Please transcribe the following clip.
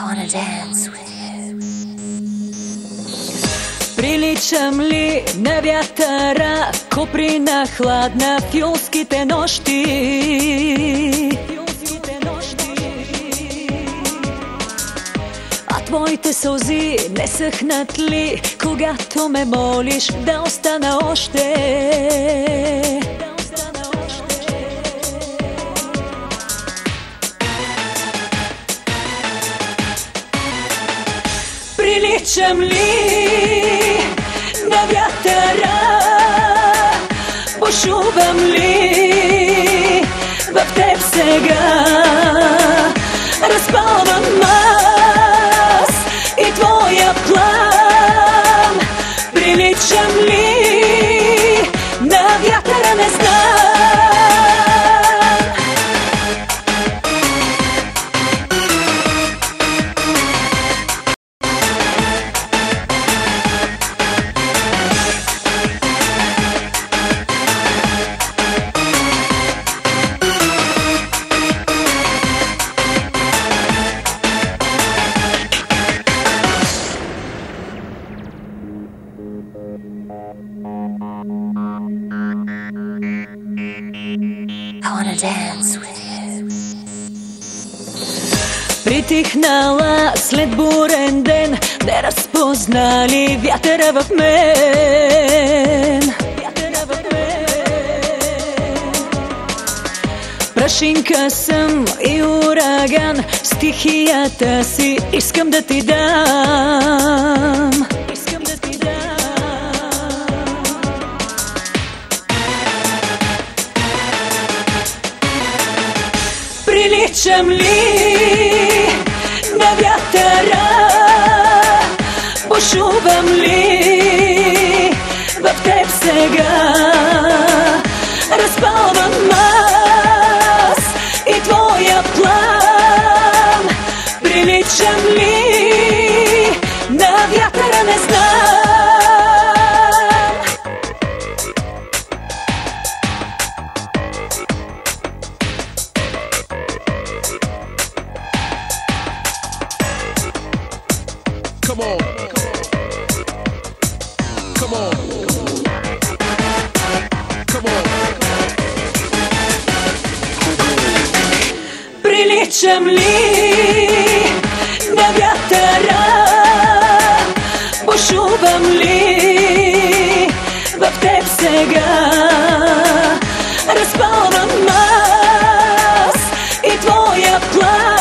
wanna dance with you. Приличам ли на вятъра, коприна хладна в юлските нощи? А твоите сълзи не съхнат ли, когато ме молиш да остана още? Приличам ли на вятъра, бушувам ли в теб сега? Разпалвам аз и твоя план. Приличам ли на вятъра, не знам. I wanna dance with you. Притихнала след бурен ден, не разпознали вятъра в мен. Прашинка съм и ураган, стихията си искам да ти дам. Приличам ли на вятъра, бушувам ли в теб сега? Разпалвам аз и твоя план. Приличам ли на вятъра, не знам. Come on. Come on. Come on. Приличам ли на вятъра, бушувам ли в теб сега? Разпалвам аз и твоя план.